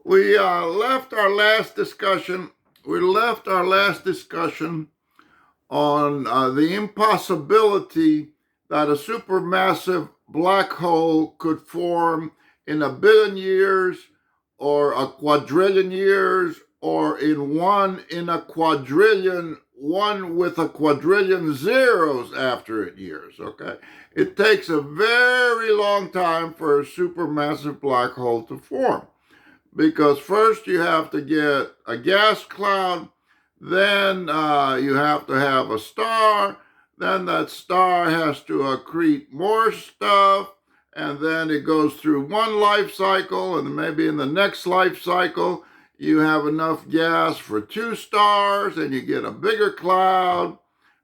We left our last discussion. We left our last discussion on the impossibility that a supermassive black hole could form in 1 billion years, or a quadrillion years, or in a quadrillion, one with a quadrillion zeros after it years. Okay, it takes a very long time for a supermassive black hole to form, because first you have to get a gas cloud, then you have to have a star, then that star has to accrete more stuff, and then it goes through one life cycle, and maybe in the next life cycle you have enough gas for 2 stars, and you get a bigger cloud,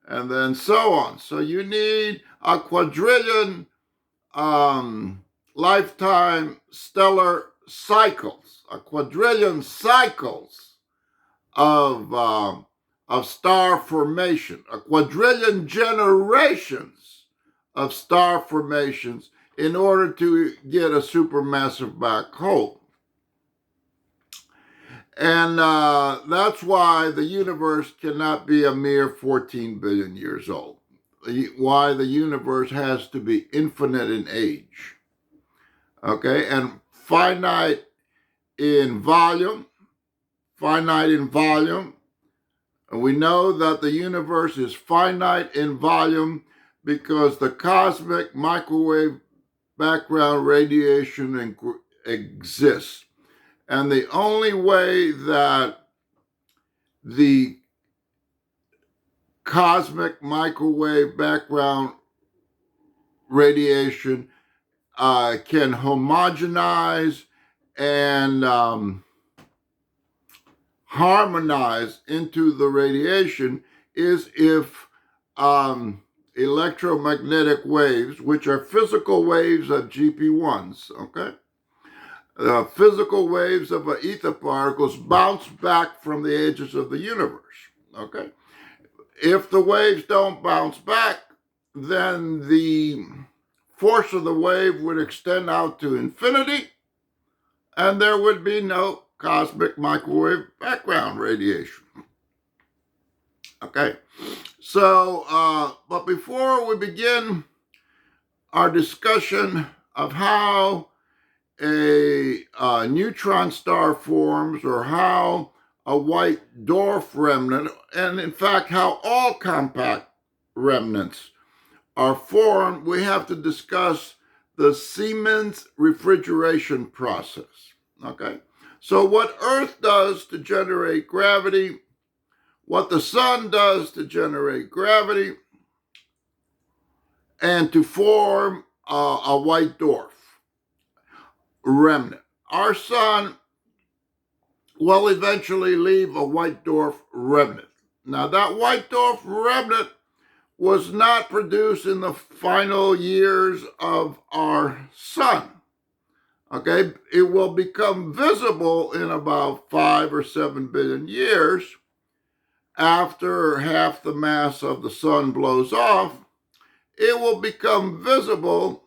and then so on. So you need a quadrillion lifetime stellar cycles, a quadrillion cycles of star formation, a quadrillion generations of star formations in order to get a supermassive black hole. And that's why the universe cannot be a mere 14 billion years old. Why the universe has to be infinite in age. Okay, and finite in volume. And we know that the universe is finite in volume because the cosmic microwave background radiation exists. And the only way that the cosmic microwave background radiation can homogenize and harmonize into the radiation is if electromagnetic waves, which are physical waves of GP1s, okay? Physical waves of ether particles bounce back from the edges of the universe, okay? If the waves don't bounce back, then the force of the wave would extend out to infinity, and there would be no cosmic microwave background radiation. Okay, so, but before we begin our discussion of how a neutron star forms, or how a white dwarf remnant, and in fact how all compact remnants are formed, we have to discuss the Siemens refrigeration process. Okay, so what Earth does to generate gravity, what the sun does to generate gravity, and to form a white dwarf remnant. Our sun will eventually leave a white dwarf remnant. Now, that white dwarf remnant was not produced in the final years of our sun. Okay, it will become visible in about 5 or 7 billion years after half the mass of the sun blows off. It will become visible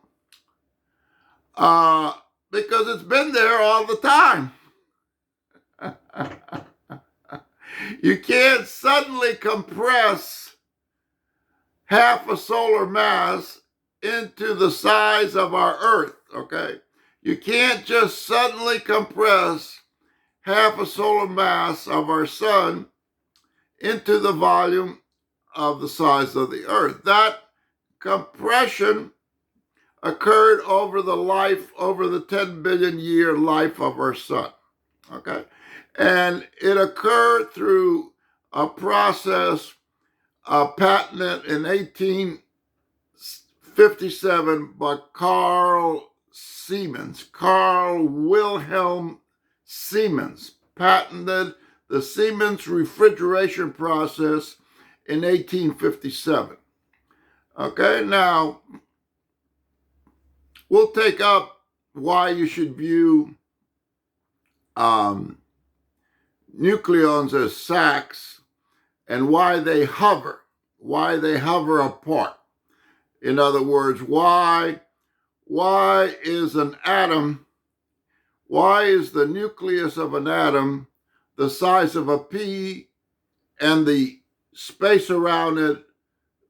because it's been there all the time. You can't suddenly compress half a solar mass into the size of our Earth, okay? You can't just suddenly compress half a solar mass of our sun into the volume of the size of the Earth. That compression occurred over the 10 billion year life of our sun, okay? And it occurred through a process patented in 1857 by Carl Wilhelm Siemens, patented the Siemens refrigeration process in 1857. Okay, now we'll take up why you should view nucleons as sacks and why they hover apart. In other words, why is an atom why is the nucleus of an atom the size of a pea and the space around it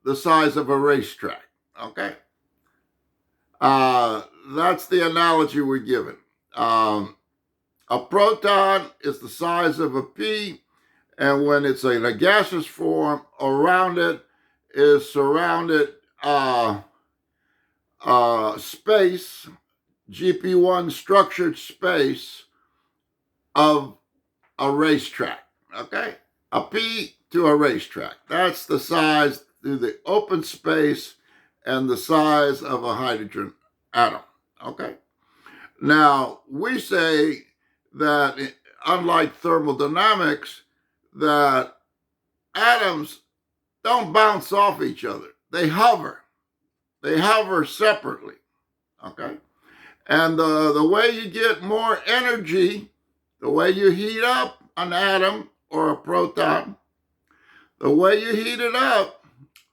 the size of a racetrack? Okay. That's the analogy we're given. A proton is the size of a pea, and when it's in a gaseous form, around it is surrounded space, GP1 structured space of a racetrack. Okay? A pea to a racetrack. That's the size through the open space and the size of a hydrogen atom. Okay? Now, we say that, unlike thermodynamics, that atoms don't bounce off each other. They hover. They hover separately. Okay? And the way you get more energy, the way you heat up an atom or a proton, the way you heat it up,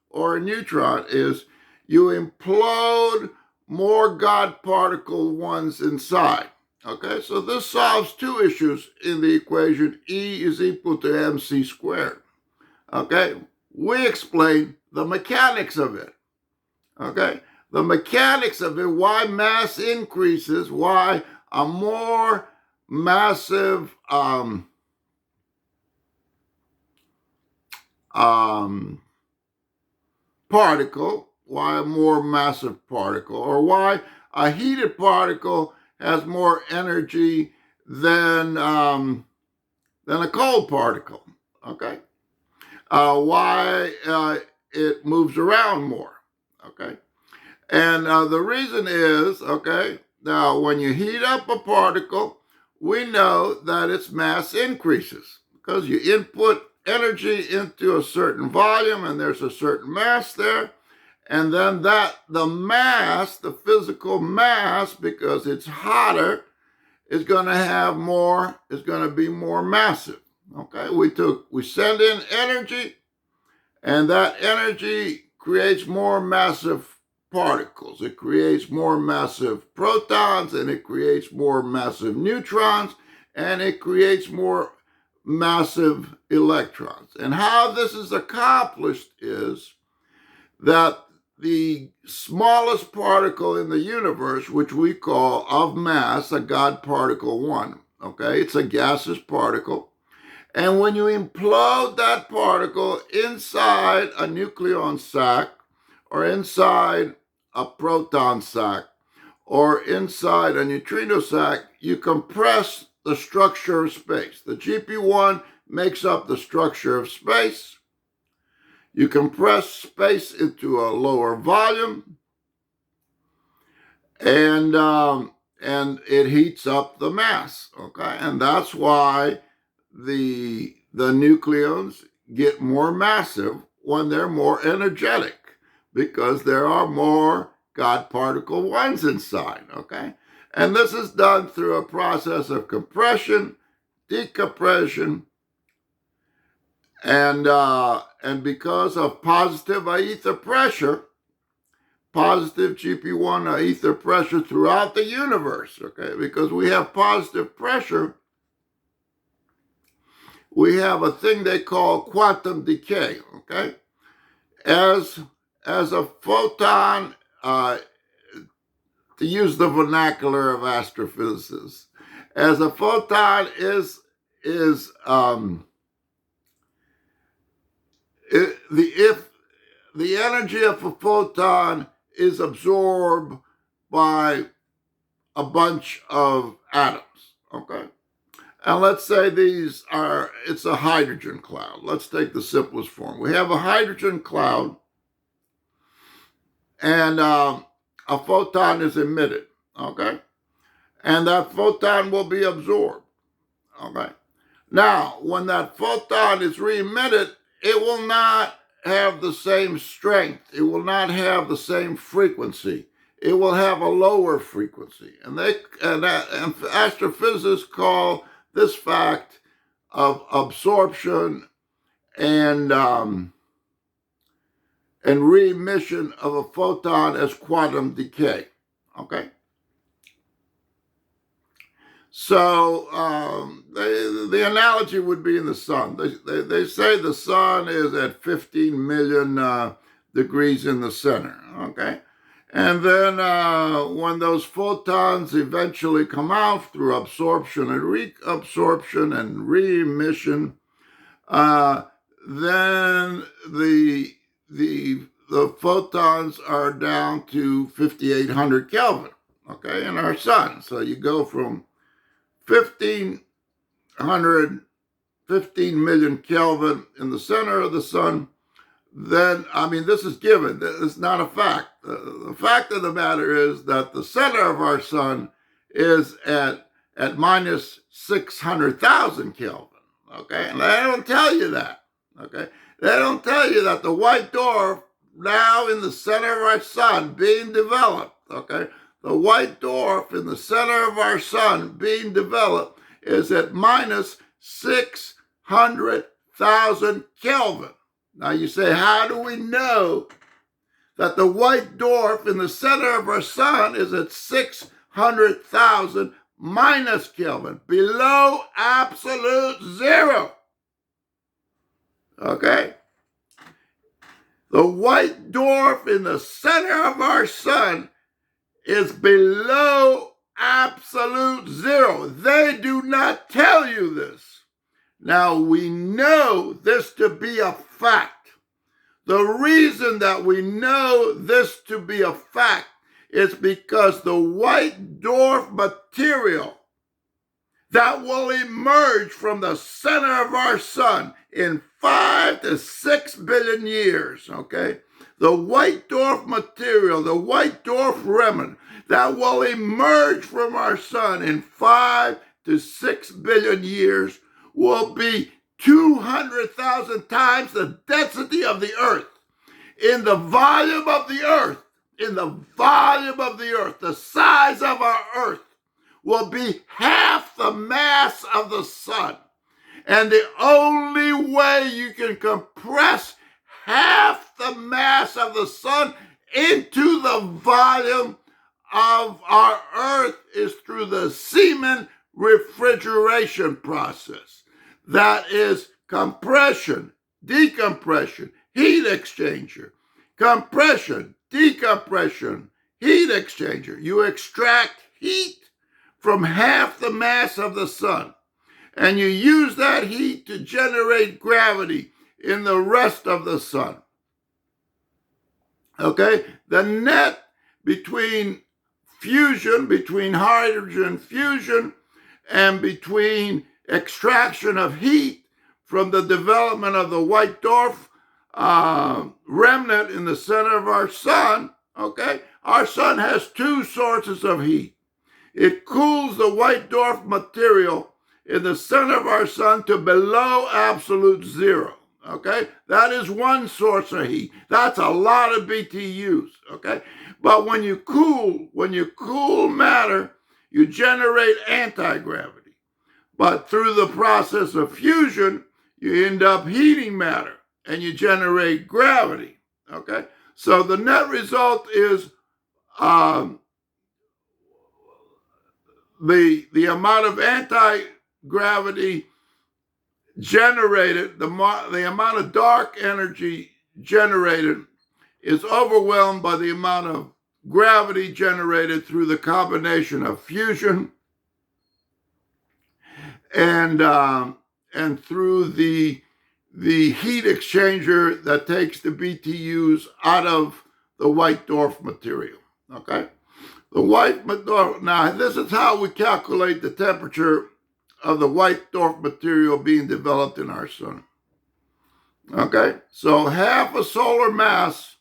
or a neutron, is you implode more God particle ones inside. Okay, so this solves two issues in the equation E is equal to mc squared. Okay, we explain the mechanics of it. Okay, the mechanics of it, why mass increases, why a more massive particle, why a more massive particle, or why a heated particle has more energy than a cold particle. Okay, why it moves around more. Okay, and the reason is, okay, now when you heat up a particle, we know that its mass increases because you input energy into a certain volume and there's a certain mass there. And then the mass, the physical mass, because it's hotter, is going to have more, is going to be more massive. Okay, we send in energy, and that energy creates more massive particles. It creates more massive protons, and it creates more massive neutrons, and it creates more massive electrons. And how this is accomplished is that the smallest particle in the universe, which we call of mass, a God particle 1, okay? It's a gaseous particle. And when you implode that particle inside a nucleon sac, or inside a proton sac, or inside a neutrino sac, you compress the structure of space. The GP1 makes up the structure of space. You compress space into a lower volume, and it heats up the mass. Okay, and that's why the nucleons get more massive when they're more energetic, because there are more God particle 1s inside. Okay, and this is done through a process of compression, decompression, and because of positive Aether pressure, positive GP1 Aether pressure throughout the universe, okay, because we have positive pressure, we have a thing they call quantum decay, okay? As a photon, to use the vernacular of astrophysicists, as a photon is if the energy of a photon is absorbed by a bunch of atoms, okay? And let's say it's a hydrogen cloud. Let's take the simplest form. We have a hydrogen cloud, and a photon is emitted, okay? And that photon will be absorbed, okay? Now, when that photon is re-emitted, it will not have the same strength. It will not have the same frequency. It will have a lower frequency. And astrophysicists call this fact of absorption and re-emission of a photon as quantum decay. Okay? So the analogy would be in the sun. They say the sun is at 15 million degrees in the center, okay? And then when those photons eventually come out through absorption and reabsorption and re-emission, then the photons are down to 5,800 Kelvin, okay, in our sun. So you go from 1,500, 15 million Kelvin in the center of the sun. Then, I mean, this is given. It's not a fact. The fact of the matter is that the center of our sun is at minus 600,000 Kelvin. Okay, and they don't tell you that. Okay, they don't tell you that the white dwarf now in the center of our sun being developed. Okay, the white dwarf in the center of our sun being developed is at minus 600,000 Kelvin. Now you say, how do we know that the white dwarf in the center of our sun is at 600,000 minus Kelvin, below absolute zero? Okay? The white dwarf in the center of our sun is below absolute zero. They do not tell you this. Now, we know this to be a fact. The reason that we know this to be a fact is because the white dwarf material that will emerge from the center of our sun in 5 to 6 billion years, okay? The white dwarf material, the white dwarf remnant that will emerge from our sun in 5 to 6 billion years will be 200,000 times the density of the Earth. In the volume of the Earth, the size of our Earth will be half the mass of the sun. And the only way you can compress half the mass of the sun into the volume of our Earth is through the Siemens refrigeration process. That is compression, decompression, heat exchanger. Compression, decompression, heat exchanger. You extract heat from half the mass of the sun, and you use that heat to generate gravity in the rest of the sun. Okay? The net between fusion, between hydrogen fusion, and between extraction of heat from the development of the white dwarf remnant in the center of our sun, okay? Our sun has two sources of heat. It cools the white dwarf material in the center of our sun to below absolute zero, okay? That is one source of heat. That's a lot of BTUs, okay? But when you cool matter, you generate anti-gravity. But through the process of fusion, you end up heating matter and you generate gravity, okay? So the net result is the amount of anti-gravity generated, the amount of dark energy generated is overwhelmed by the amount of gravity generated through the combination of fusion and through the heat exchanger that takes the BTUs out of the white dwarf material, okay? The white dwarf, now this is how we calculate the temperature of the white dwarf material being developed in our sun, okay? So half a solar mass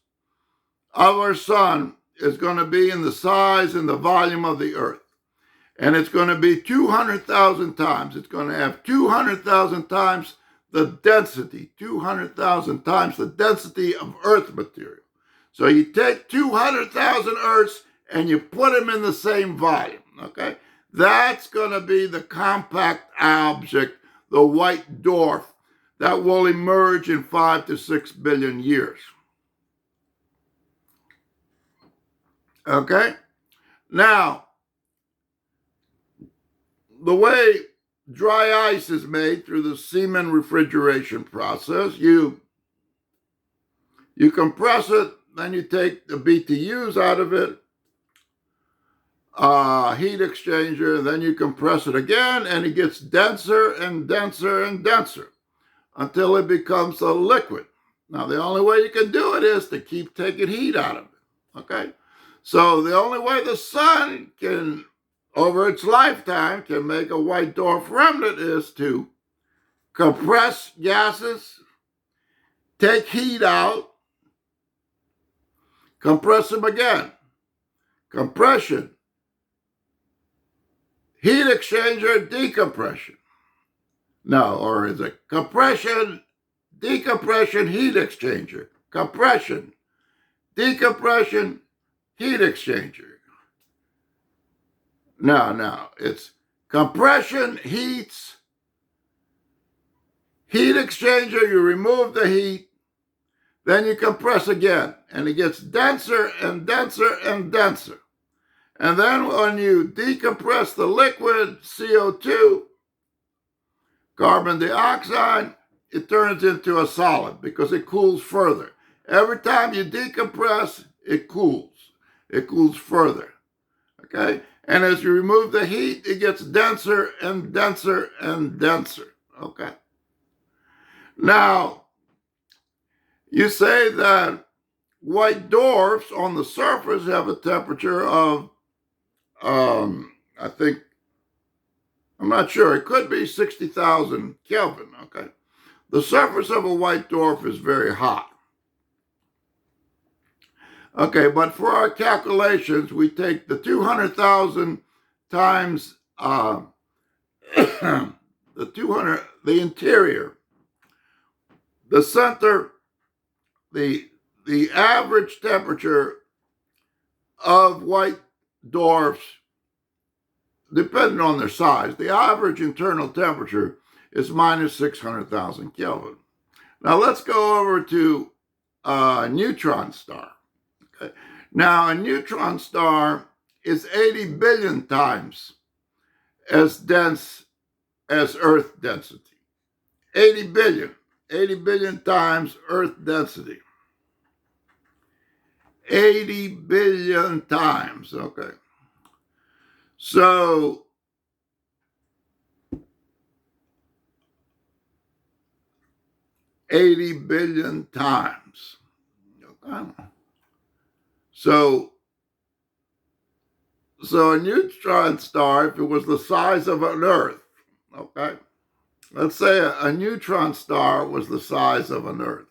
of our sun is going to be in the size and the volume of the Earth. And it's going to be 200,000 times. It's going to have 200,000 times the density, 200,000 times the density of Earth material. So you take 200,000 Earths and you put them in the same volume, okay? That's going to be the compact object, the white dwarf, that will emerge in 5 to 6 billion years. Okay? Now, the way dry ice is made through the Siemens refrigeration process, you compress it, then you take the BTUs out of it, heat exchanger, then you compress it again, and it gets denser and denser and denser until it becomes a liquid. Now, the only way you can do it is to keep taking heat out of it, okay? So the only way the sun can, over its lifetime, can make a white dwarf remnant is to compress gases, take heat out, compress them again. Compression, heat exchanger, decompression. No, or is it compression, decompression, heat exchanger? Compression, decompression, heat exchanger. No, it's compression, heats, heat exchanger, you remove the heat, then you compress again, and it gets denser and denser and denser. And then when you decompress the liquid, CO2, carbon dioxide, it turns into a solid because it cools further. Every time you decompress, it cools. It cools further, okay? And as you remove the heat, it gets denser and denser and denser, okay? Now, you say that white dwarfs on the surface have a temperature of, I think, I'm not sure, it could be 60,000 Kelvin, okay? The surface of a white dwarf is very hot. Okay, but for our calculations, we take the 200,000 times the interior, the center, the average temperature of white dwarfs, depending on their size, the average internal temperature is minus 600,000 Kelvin. Now let's go over to a neutron star. Okay. Now a neutron star is 80 billion times as dense as Earth density. 80 billion times Earth density. 80 billion times, okay. So, $80 billion times, okay. So a neutron star, if it was the size of an Earth, okay, let's say a neutron star was the size of an Earth,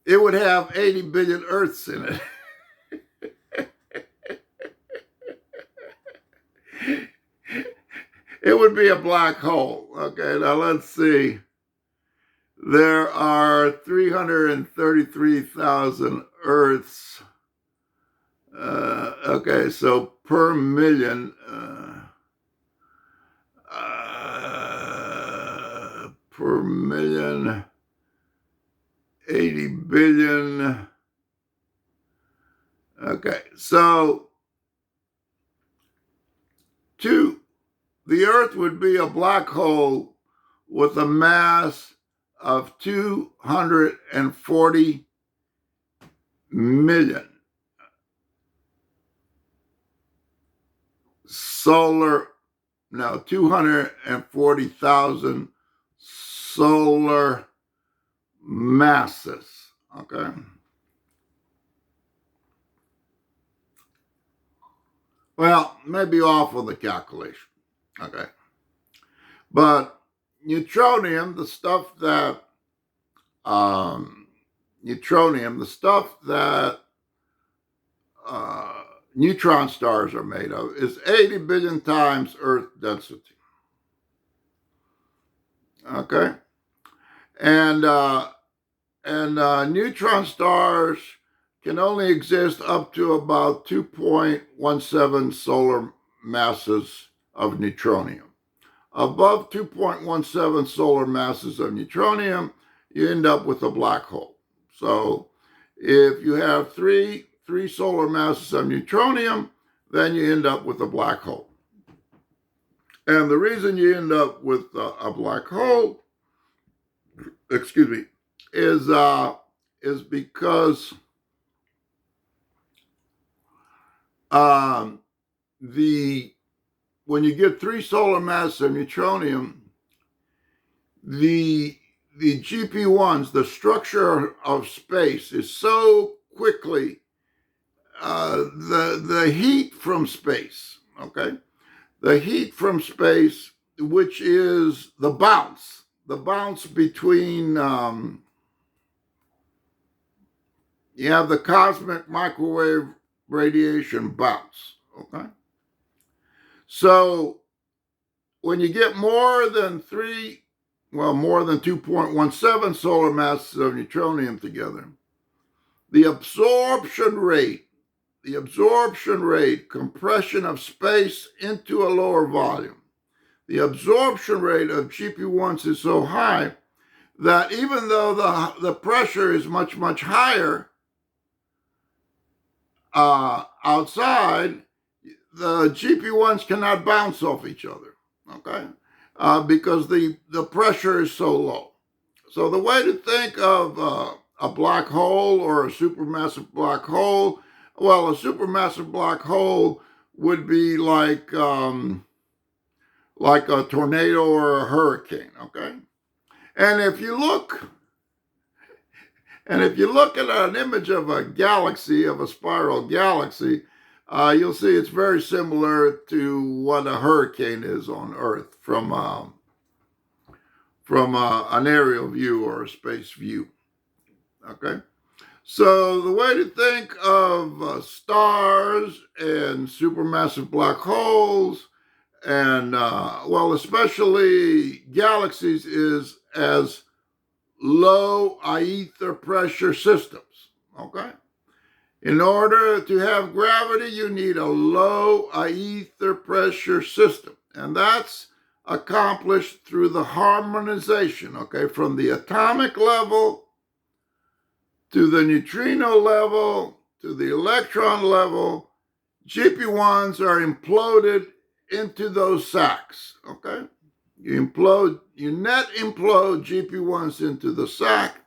it would have 80 billion Earths in it. It would be a black hole. Okay, now let's see. There are 333,000 Earths. Okay, so per million, per million, 80 billion. Okay, so the Earth would be a black hole with a mass of 240 million solar, no, 240,000 solar masses, okay? Well, maybe off with the calculation, okay? But neutronium, the stuff that, neutron stars are made of, is 80 billion times Earth density, okay? And neutron stars can only exist up to about 2.17 solar masses of neutronium. Above 2.17 solar masses of neutronium, you end up with a black hole. So if you have three solar masses of neutronium, then you end up with a black hole. And the reason you end up with a black hole, excuse me, is because when you get 3 solar masses of neutronium, the GP1s, the structure of space, is so quickly the heat from space, okay? The heat from space, which is the bounce between, you have the cosmic microwave radiation bounce, okay? So when you get more than 2.17 solar masses of neutronium together, the absorption rate, compression of space into a lower volume, the absorption rate of GP1s is so high that even though the pressure is much, much higher outside, the GP1s cannot bounce off each other, okay? Because the pressure is so low. So the way to think of a black hole or a supermassive black hole, well, a supermassive black hole would be like a tornado or a hurricane, okay? And if you look at an image of a galaxy, of a spiral galaxy, you'll see it's very similar to what a hurricane is on Earth from an aerial view or a space view, okay? So the way to think of stars and supermassive black holes and, especially galaxies, is as low Aether pressure systems, okay? In order to have gravity, you need a low Aether pressure system, and that's accomplished through the harmonization, okay, from the atomic level to the neutrino level to the electron level. GP1s are imploded into those sacks, okay? You net implode GP1s into the sack,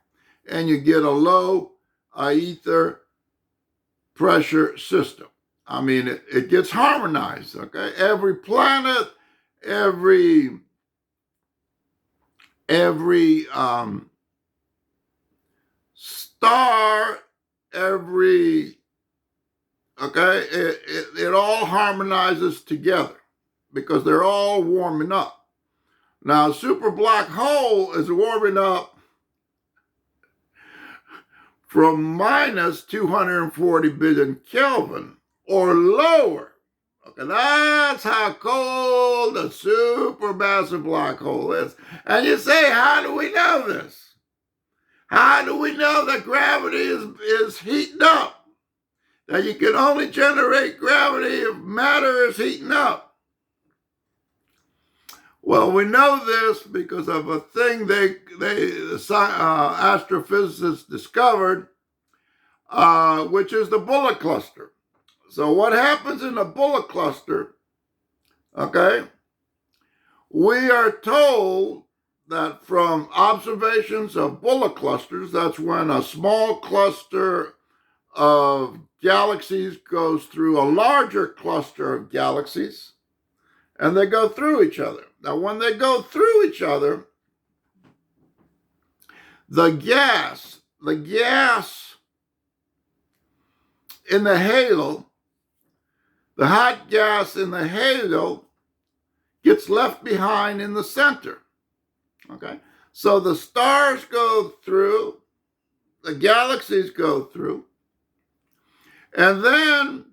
and you get a low Aether pressure system. I mean, it gets harmonized, okay? Every planet, every star, it all harmonizes together because they're all warming up. Now, a super black hole is warming up from minus 240 billion Kelvin or lower. Okay, that's how cold a supermassive black hole is. And you say, how do we know this? How do we know that gravity is heating up? That you can only generate gravity if matter is heating up? Well, we know this because of a thing astrophysicists discovered, which is the bullet cluster. So what happens in a bullet cluster, okay, we are told that from observations of bullet clusters, that's when a small cluster of galaxies goes through a larger cluster of galaxies, and they go through each other. Now, when they go through each other, the gas in the halo, the hot gas in the halo gets left behind in the center, okay? So the stars go through, the galaxies go through, and then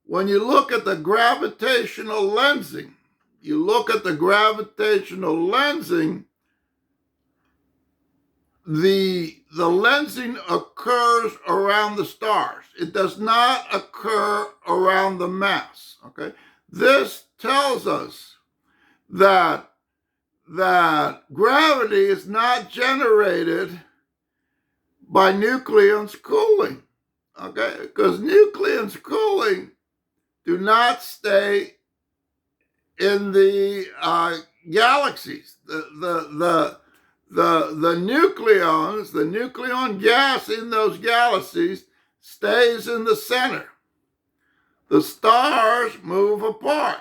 when you look at the gravitational lensing, the lensing occurs around the stars. It does not occur around the mass, okay? This tells us that gravity is not generated by nucleons cooling, okay? Because nucleons cooling do not stay in the galaxies. The nucleons, the nucleon gas in those galaxies stays in the center. The stars move apart,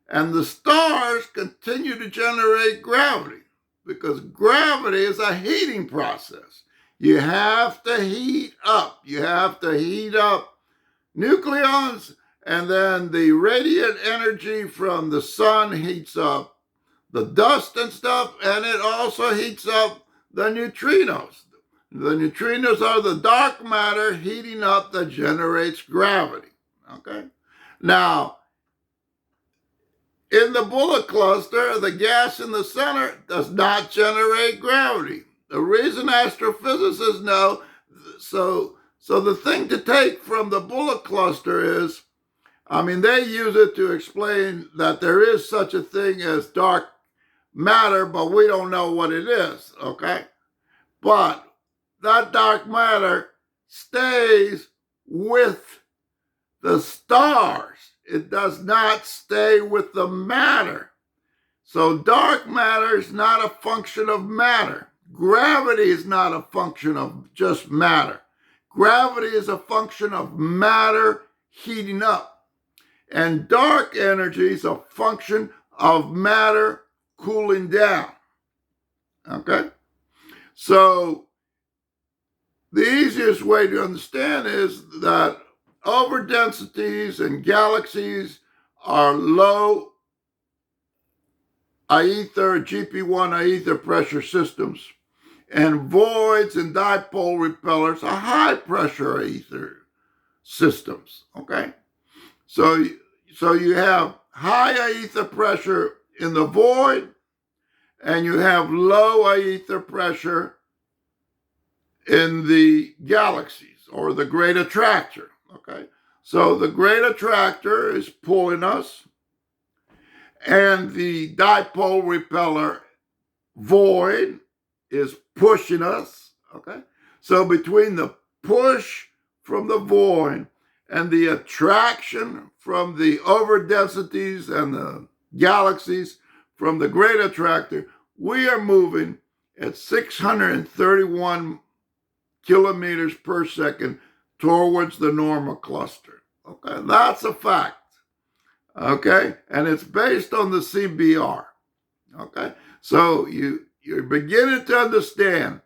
and the stars continue to generate gravity because gravity is a heating process. You have to heat up. You have to heat up nucleons, and then the radiant energy from the sun heats up the dust and stuff, and it also heats up the neutrinos. The neutrinos are the dark matter heating up that generates gravity. Okay? Now, in the bullet cluster, the gas in the center does not generate gravity. The reason astrophysicists know, so the thing to take from the bullet cluster is, they use it to explain that there is such a thing as dark matter, but we don't know what it is, okay? But that dark matter stays with the stars. It does not stay with the matter. So dark matter is not a function of matter. Gravity is not a function of just matter. Gravity is a function of matter heating up. And dark energy is a function of matter cooling down. Okay? So the easiest way to understand is that overdensities and galaxies are low Aether, GP1 Aether pressure systems, and voids and dipole repellers are high pressure Aether systems. Okay? So you have high Aether pressure in the void, and you have low Aether pressure in the galaxies or the great attractor. Okay, so the great attractor is pulling us, and the dipole repeller void is pushing us. Okay, so between the push from the void and the attraction from the overdensities and the galaxies from the great attractor, we are moving at 631 kilometers per second towards the normal cluster. Okay, that's a fact. Okay, and it's based on the CMBR. Okay, so you're beginning to understand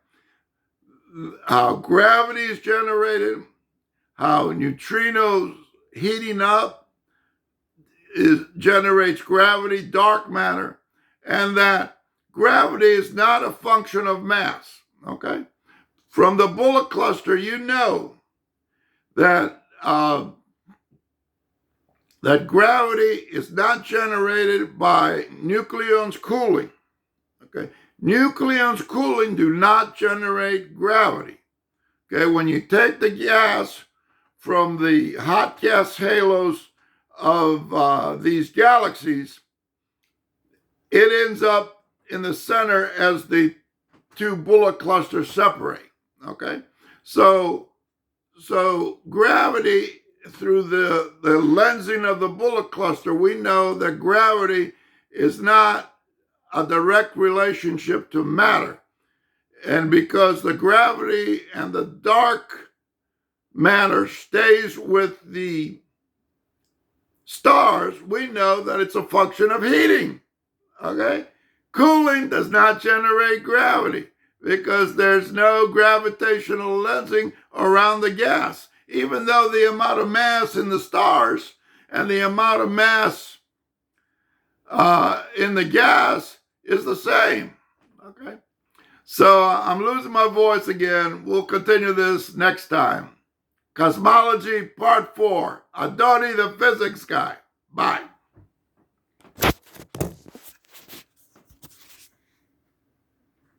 how gravity is generated, how neutrinos heating up generates gravity, dark matter, and that gravity is not a function of mass. Okay, from the bullet cluster, you know that that gravity is not generated by nucleons cooling. Okay, nucleons cooling do not generate gravity. Okay, when you take the gas from the hot gas halos of these galaxies, it ends up in the center as the two bullet clusters separate. Okay, so gravity, through the lensing of the bullet cluster, we know that gravity is not a direct relationship to matter. And because the gravity and the dark matter stays with the stars, we know that it's a function of heating. Okay? Cooling does not generate gravity because there's no gravitational lensing around the gas, even though the amount of mass in the stars and the amount of mass in the gas is the same. Okay? So I'm losing my voice again. We'll continue this next time. Cosmology Part 4. Adoni the Physics Guy. Bye.